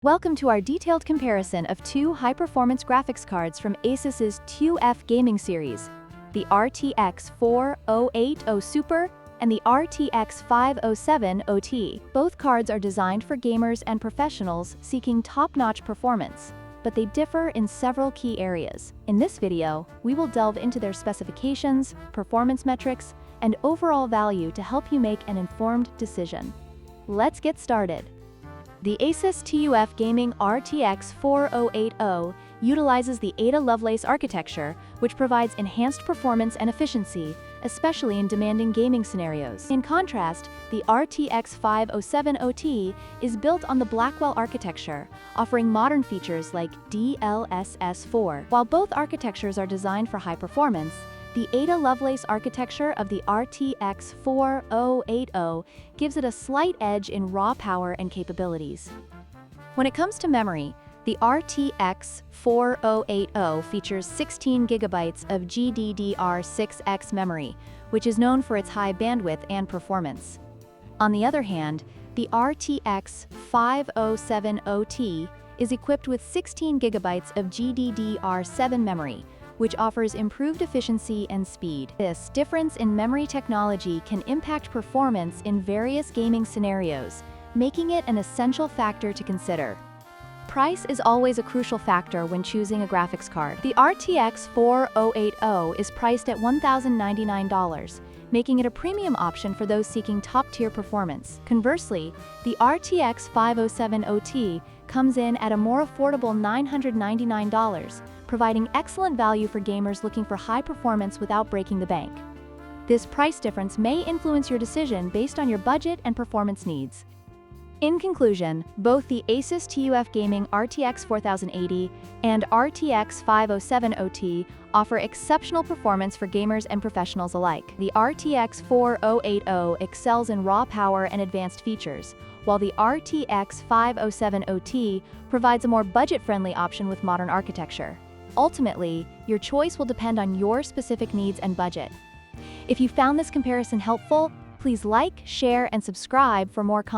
Welcome to our detailed comparison of two high-performance graphics cards from ASUS's TUF Gaming series, the RTX 4080 Super and the RTX 507 OT. Both cards are designed for gamers and professionals seeking top-notch performance, but they differ in several key areas. In this video, we will delve into their specifications, performance metrics, and overall value to help you make an informed decision. Let's get started. The ASUS TUF Gaming RTX 4080 utilizes the Ada Lovelace architecture, which provides enhanced performance and efficiency, especially in demanding gaming scenarios. In contrast, the RTX 507 OT is built on the Blackwell architecture, offering modern features like DLSS 4. While both architectures are designed for high performance, the Ada Lovelace architecture of the RTX 4080 gives it a slight edge in raw power and capabilities. When it comes to memory, the RTX 4080 features 16 GB of GDDR6X memory, which is known for its high bandwidth and performance. On the other hand, the RTX 507 OT is equipped with 16 GB of GDDR7 memory, which offers improved efficiency and speed. This difference in memory technology can impact performance in various gaming scenarios, making it an essential factor to consider. Price is always a crucial factor when choosing a graphics card. The RTX 4080 is priced at $1,099, making it a premium option for those seeking top-tier performance. Conversely, the RTX 507 OT comes in at a more affordable $999, providing excellent value for gamers looking for high performance without breaking the bank. This price difference may influence your decision based on your budget and performance needs. In conclusion, both the ASUS TUF Gaming RTX 4080 and RTX 507 OT offer exceptional performance for gamers and professionals alike. The RTX 4080 excels in raw power and advanced features, while the RTX 507 OT provides a more budget-friendly option with modern architecture. Ultimately, your choice will depend on your specific needs and budget. If you found this comparison helpful, please like, share, and subscribe for more content.